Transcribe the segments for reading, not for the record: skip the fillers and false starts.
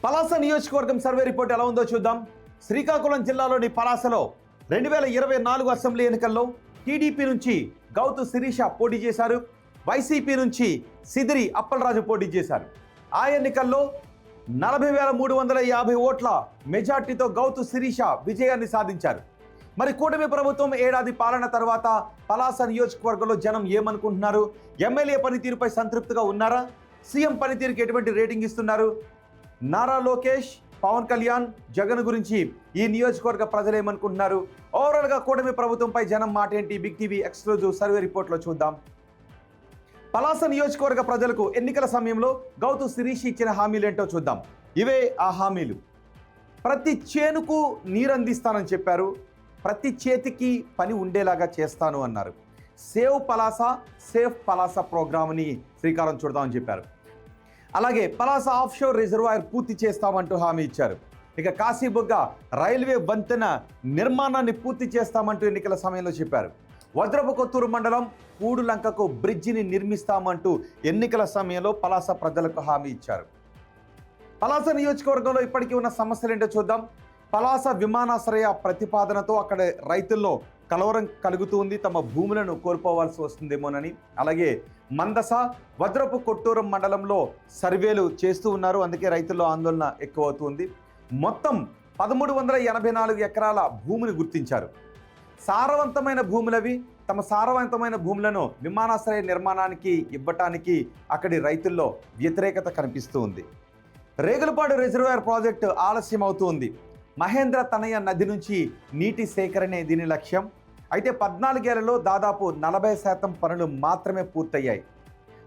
పలాస నియోజకవర్గం survey report ఎలా ఉందో చూద్దాం. శ్రీకాకుళం జిల్లాలోని పలాసలో 2024 అసెంబ్లీ ఎన్నికల్లో టీడీపీ నుంచి గౌతు శిరీష పోటీ చేశారు. వైసీపీ నుంచి సిదిరి అప్పలరాజు పోటీ చేశారు. ఆ ఎన్నికల్లో 40,350 ఓట్ల మెజార్టీతో గౌతు శిరీష విజయాన్ని సాధించారు. మరి కూటమి ప్రభుత్వం ఏడాది పాలన తర్వాత పలాస నియోజకవర్గంలో జనం ఏమనుకుంటున్నారు? ఎమ్మెల్యే పనితీరుపై సంతృప్తిగా ఉన్నారా? సీఎం పనితీరుకి ఎటువంటి రేటింగ్ ఇస్తున్నారు? నారా లోకేష్, పవన్ కళ్యాణ్, జగన్ గురించి ఈ నియోజకవర్గ ప్రజలు ఏమనుకుంటున్నారు? ఓవరాల్గా కూటమి ప్రభుత్వంపై జనం మాట ఏంటి? బిగ్ టీవీ ఎక్స్క్లూజివ్ సర్వే రిపోర్ట్లో చూద్దాం. పలాస నియోజకవర్గ ప్రజలకు ఎన్నికల సమయంలో గౌతు శిరీష్ ఇచ్చిన హామీలేంటో చూద్దాం. ఇవే ఆ హామీలు. ప్రతి చేనుకు నీరు అందిస్తానని చెప్పారు. ప్రతి చేతికి పని ఉండేలాగా చేస్తాను అన్నారు. సేవ్ పలాస, సేఫ్ పలాస ప్రోగ్రామ్ని శ్రీకారం చుడతామని చెప్పారు. అలాగే పలాస ఆఫ్షోర్ రిజర్వాయర్ పూర్తి చేస్తామంటూ హామీ ఇచ్చారు. ఇక కాశీబుగ్గ రైల్వే వంతెన నిర్మాణాన్ని పూర్తి చేస్తామంటూ ఎన్నికల సమయంలో చెప్పారు. వజ్రపు కొత్తూరు మండలం పూడులంకకు బ్రిడ్జిని నిర్మిస్తామంటూ ఎన్నికల సమయంలో పలాస ప్రజలకు హామీ ఇచ్చారు. పలాస నియోజకవర్గంలో ఇప్పటికీ ఉన్న సమస్యలు ఏంటో చూద్దాం. పలాస విమానాశ్రయ ప్రతిపాదనతో అక్కడ రైతుల్లో కలవరం కలుగుతుంది. తమ భూములను కోల్పోవాల్సి వస్తుందేమోనని. అలాగే మందస, వజ్రపు కొట్టూరం మండలంలో సర్వేలు చేస్తూ ఉన్నారు. అందుకే రైతుల్లో ఆందోళన ఎక్కువ అవుతుంది. మొత్తం 1384 ఎకరాల భూమిని గుర్తించారు. సారవంతమైన భూములవి. తమ సారవంతమైన భూములను విమానాశ్రయ నిర్మాణానికి ఇవ్వటానికి అక్కడి రైతుల్లో వ్యతిరేకత కనిపిస్తూ ఉంది. రేగులపాడు రిజర్వాయర్ ప్రాజెక్టు ఆలస్యం అవుతుంది. మహేంద్ర తనయ నది నుంచి నీటి సేకరణే దీని లక్ష్యం. అయితే 14 ఏళ్లలో దాదాపు 40% పనులు మాత్రమే పూర్తయ్యాయి.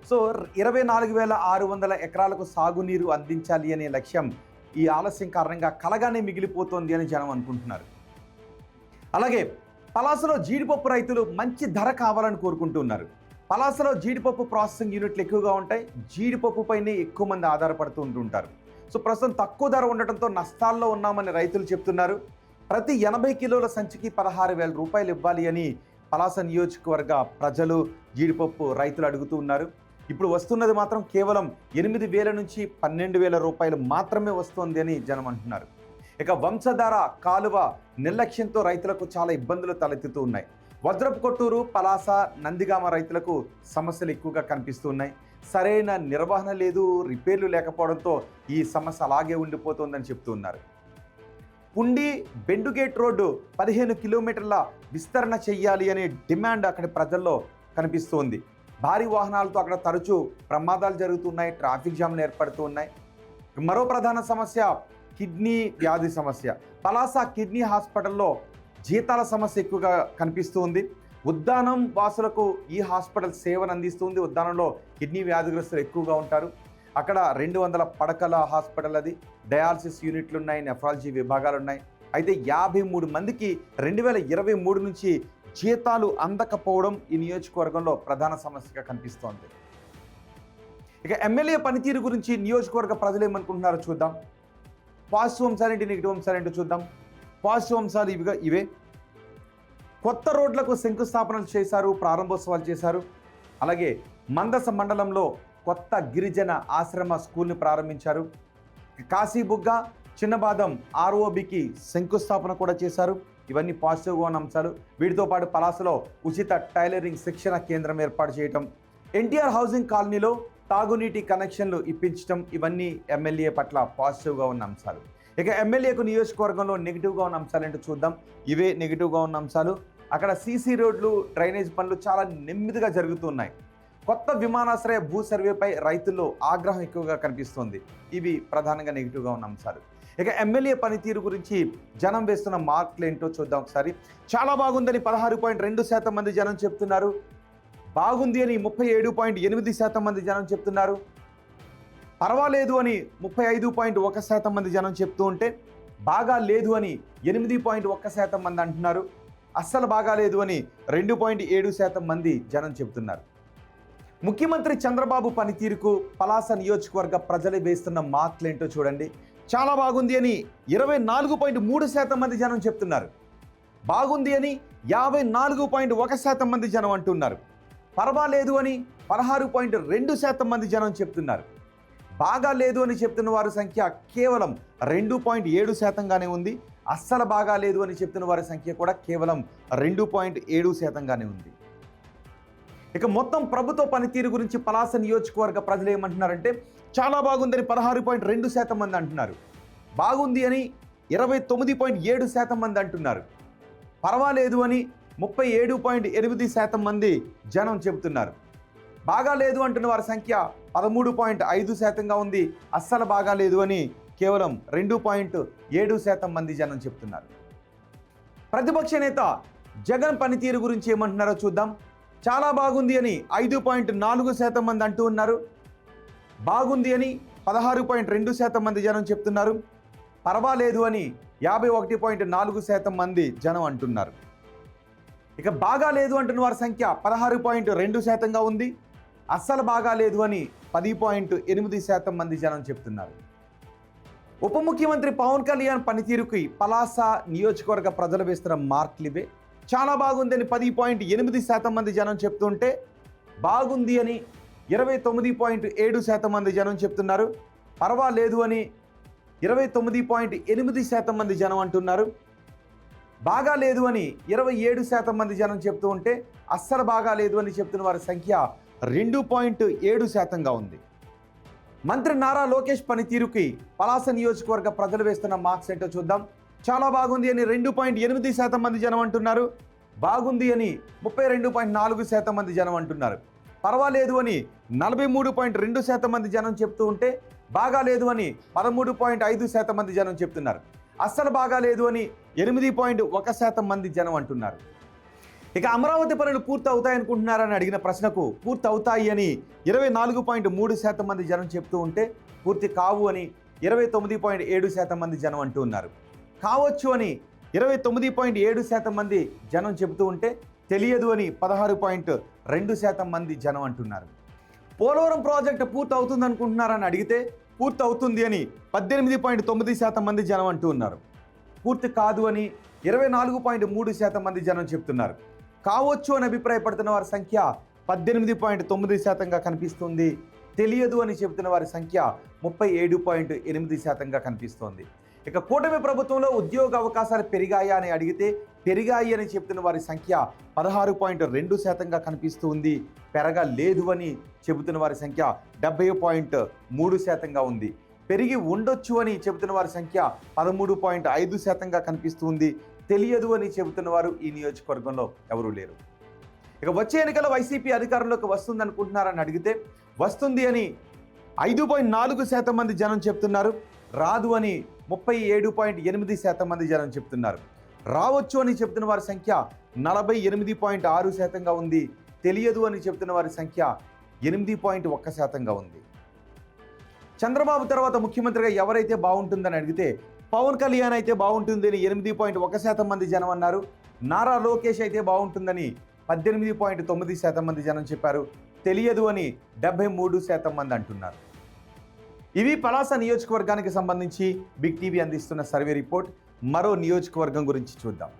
సో 24,600 ఎకరాలకు సాగునీరు అందించాలి అనే లక్ష్యం ఈ ఆలస్యం కారణంగా కలగానే మిగిలిపోతోంది అని జనం అనుకుంటున్నారు. అలాగే పలాసలో జీడిపప్పు రైతులు మంచి ధర కావాలని కోరుకుంటున్నారు. పలాసలో జీడిపప్పు ప్రాసెసింగ్ యూనిట్లు ఎక్కువగా ఉంటాయి. జీడిపప్పు పైనే ఎక్కువ మంది ఆధారపడుతూ ఉంటుంటారు. సో ప్రస్తుతం తక్కువ ధర ఉండటంతో నష్టాల్లో ఉన్నామని రైతులు చెప్తున్నారు. ప్రతి 80 కిలోల సంచికి 16,000 రూపాయలు ఇవ్వాలి అని పలాస నియోజకవర్గ ప్రజలు, జీడిపప్పు రైతులు అడుగుతూ ఉన్నారు. ఇప్పుడు వస్తున్నది మాత్రం కేవలం 8,000 నుంచి 12,000 రూపాయలు మాత్రమే వస్తుంది అని జనం అంటున్నారు. ఇక వంశధార కాలువ నిర్లక్ష్యంతో రైతులకు చాలా ఇబ్బందులు తలెత్తుతూ ఉన్నాయి. వజ్రపు కొట్టూరు, పలాస, నందిగామ రైతులకు సమస్యలు ఎక్కువగా కనిపిస్తూ ఉన్నాయి. సరైన నిర్వహణ లేదు, రిపేర్లు లేకపోవడంతో ఈ సమస్య అలాగే ఉండిపోతుందని చెప్తూ ఉన్నారు. పుండి బెండుగేట్ రోడ్డు 15 కిలోమీటర్ల విస్తరణ చెయ్యాలి అనే డిమాండ్ అక్కడి ప్రజల్లో కనిపిస్తోంది. భారీ వాహనాలతో అక్కడ తరచూ ప్రమాదాలు జరుగుతున్నాయి, ట్రాఫిక్ జామ్లు ఏర్పడుతూ ఉన్నాయి. మరో ప్రధాన సమస్య కిడ్నీ వ్యాధి సమస్య. పలాస కిడ్నీ హాస్పిటల్లో జీతాల సమస్య ఎక్కువగా కనిపిస్తుంది. ఉద్దానం వాసులకు ఈ హాస్పిటల్ సేవను అందిస్తుంది. ఉద్దానంలో కిడ్నీ వ్యాధిగ్రస్తులు ఎక్కువగా ఉంటారు. అక్కడ 200 పడకల హాస్పిటల్ అది. డయాలసిస్ యూనిట్లు ఉన్నాయి, నెఫ్రాలజీ విభాగాలు ఉన్నాయి. అయితే 53 మందికి 2023 నుంచి జీతాలు అందకపోవడం ఈ నియోజకవర్గంలో ప్రధాన సమస్యగా కనిపిస్తోంది. ఇక ఎమ్మెల్యే పనితీరు గురించి నియోజకవర్గ ప్రజలు ఏమనుకుంటున్నారో చూద్దాం. పాజిటివ్ అంశాలేంటి, నెగిటివ్ అంశాలేంటో చూద్దాం. పాజిటివ్ అంశాలు ఇవే. కొత్త రోడ్లకు శంకుస్థాపనలు చేశారు, ప్రారంభోత్సవాలు చేశారు. అలాగే మందస మండలంలో కొత్త గిరిజన ఆశ్రమ స్కూల్ని ప్రారంభించారు. కాశీబుగ్గ, చిన్నబాదం ఆర్ఓబికి శంకుస్థాపన కూడా చేశారు. ఇవన్నీ పాజిటివ్గా ఉన్న అంశాలు. వీటితో పాటు పలాసలో ఉచిత టైలరింగ్ శిక్షణ కేంద్రం ఏర్పాటు చేయటం, ఎన్టీఆర్ హౌసింగ్ కాలనీలో తాగునీటి కనెక్షన్లు ఇప్పించడం, ఇవన్నీ ఎమ్మెల్యే పట్ల పాజిటివ్గా ఉన్న అంశాలు. ఇక ఎమ్మెల్యేకు నియోజకవర్గంలో నెగిటివ్గా ఉన్న అంశాలు ఏంటో చూద్దాం. ఇవే నెగిటివ్గా ఉన్న అంశాలు. అక్కడ సీసీ రోడ్లు, డ్రైనేజ్ పనులు చాలా నెమ్మదిగా జరుగుతున్నాయి. కొత్త విమానాశ్రయ భూ సర్వేపై రైతుల్లో ఆగ్రహం ఎక్కువగా కనిపిస్తోంది. ఇవి ప్రధానంగా నెగిటివ్గా ఉన్న అంశాలు. ఇక ఎమ్మెల్యే పనితీరు గురించి జనం వేస్తున్న మార్కులు ఏంటో చూద్దాం ఒకసారి. చాలా బాగుందని 16.2% మంది జనం చెప్తున్నారు. బాగుంది అని 37.8% మంది జనం చెప్తున్నారు. పర్వాలేదు అని 35.1% మంది జనం చెప్తూ ఉంటే, బాగా లేదు అని 8.1% మంది అంటున్నారు. అస్సలు బాగా లేదు అని 2.7% మంది జనం చెప్తున్నారు. ముఖ్యమంత్రి చంద్రబాబు పనితీరుకు పలాస నియోజకవర్గ ప్రజలు వేస్తున్న మార్కులేంటో చూడండి. చాలా బాగుంది అని 24.3% మంది జనం చెప్తున్నారు. బాగుంది అని 54.1% మంది జనం అంటున్నారు. పర్వాలేదు అని 16.2% మంది జనం చెప్తున్నారు. బాగా లేదు అని చెప్తున్న వారి సంఖ్య కేవలం 2.7%గానే ఉంది. అస్సలు బాగా లేదు అని చెప్తున్న వారి సంఖ్య కూడా కేవలం 2.7%గానే ఉంది. ఇక మొత్తం ప్రభుత్వ పనితీరు గురించి పలాస నియోజకవర్గ ప్రజలు ఏమంటున్నారంటే చాలా బాగుందని 16.2% మంది అంటున్నారు. బాగుంది అని 29.7% మంది అంటున్నారు. పర్వాలేదు అని 37.8% మంది జనం చెబుతున్నారు. బాగా లేదు అంటున్న వారి సంఖ్య 13.5%గా ఉంది. అస్సలు బాగా లేదు అని కేవలం 2.7% మంది జనం చెప్తున్నారు. ప్రతిపక్ష నేత జగన్ పనితీరు గురించి ఏమంటున్నారో చూద్దాం. చాలా బాగుంది అని 5.4% మంది అంటూ ఉన్నారు. బాగుంది అని 16.2% మంది జనం చెప్తున్నారు. పర్వాలేదు అని 51.4% మంది జనం అంటున్నారు. ఇక బాగా లేదు అంటున్న వారి సంఖ్య 16.2%గా ఉంది. అస్సలు బాగా లేదు అని 10.8% మంది జనం చెప్తున్నారు. ఉప ముఖ్యమంత్రి పవన్ కళ్యాణ్ పనితీరుకి పలాస నియోజకవర్గ ప్రజలు వేస్తున్న మార్కులు ఇవే. చాలా బాగుందని 10.8% మంది జనం చెప్తుంటే బాగుంది అని 29.7% మంది జనం చెప్తున్నారు. పర్వాలేదు అని 29.8% మంది జనం అంటున్నారు. బాగా లేదు అని 27% మంది జనం చెప్తూ ఉంటే అస్సలు బాగా లేదు అని చెప్తున్న వారి సంఖ్య 2.7%గా ఉంది. మంత్రి నారా లోకేష్ పనితీరుకి పలాస నియోజకవర్గ ప్రజలు వేస్తున్న మార్క్స్ ఏంటో చూద్దాం. చాలా బాగుంది అని 2.8% మంది జనం అంటున్నారు. బాగుంది అని 32.4% మంది జనం అంటున్నారు. పర్వాలేదు అని 43.2% మంది జనం చెప్తూ ఉంటే బాగా లేదు అని 13.5% మంది జనం చెప్తున్నారు. అస్సలు బాగా లేదు అని 8.1% మంది జనం అంటున్నారు. ఇక అమరావతి పనులు పూర్తి అవుతాయనుకుంటున్నారని అడిగిన ప్రశ్నకు పూర్తి అవుతాయి అని 24.3% మంది జనం చెప్తూ ఉంటే పూర్తి కావు అని 29.7% మంది జనం అంటూ ఉన్నారు. కావచ్చు అని 29.7% మంది జనం చెబుతూ ఉంటే తెలియదు అని 16.2% మంది జనం అంటున్నారు. పోలవరం ప్రాజెక్టు పూర్తి అవుతుంది అనుకుంటున్నారని అడిగితే పూర్తి అవుతుంది అని 18.9% మంది జనం అంటూ ఉన్నారు. పూర్తి కాదు అని 24.3% మంది జనం చెప్తున్నారు. కావచ్చు అని అభిప్రాయపడుతున్న వారి సంఖ్య 18.9%గా కనిపిస్తుంది. తెలియదు అని చెబుతున్న వారి సంఖ్య 37.8%గా కనిపిస్తోంది. ఇక కూటమి ప్రభుత్వంలో ఉద్యోగ అవకాశాలు పెరిగాయా అని అడిగితే పెరిగాయి అని చెప్తున్న వారి సంఖ్య 16.2%గా కనిపిస్తుంది. పెరగలేదు అని చెబుతున్న వారి సంఖ్య 70.3%గా ఉంది. పెరిగి ఉండొచ్చు అని చెబుతున్న వారి సంఖ్య 13.5%గా కనిపిస్తుంది. తెలియదు అని చెబుతున్న వారు ఈ నియోజకవర్గంలో ఎవరూ లేరు. ఇక వచ్చే ఎన్నికల్లో వైసీపీ అధికారంలోకి వస్తుంది అనుకుంటున్నారని అడిగితే వస్తుంది అని 5.4% మంది జనం చెప్తున్నారు. రాదు అని 37.8% మంది జనం చెప్తున్నారు. రావచ్చు అని చెప్తున్న వారి సంఖ్య 48.6%గా ఉంది. తెలియదు అని చెప్తున్న వారి సంఖ్య 8.1%గా ఉంది. చంద్రబాబు తర్వాత ముఖ్యమంత్రిగా ఎవరైతే బాగుంటుందని అడిగితే పవన్ కళ్యాణ్ అయితే బాగుంటుందని 8.1% మంది జనం అన్నారు. నారా లోకేష్ అయితే బాగుంటుందని 18.9% మంది జనం చెప్పారు. తెలియదు అని 73% మంది అంటున్నారు. ఇవి పలాస నియోజకవర్గానికి సంబంధించి బిగ్ టీవీ అందిస్తున్న సర్వే రిపోర్ట్. మరో నియోజకవర్గం గురించి చూద్దాం.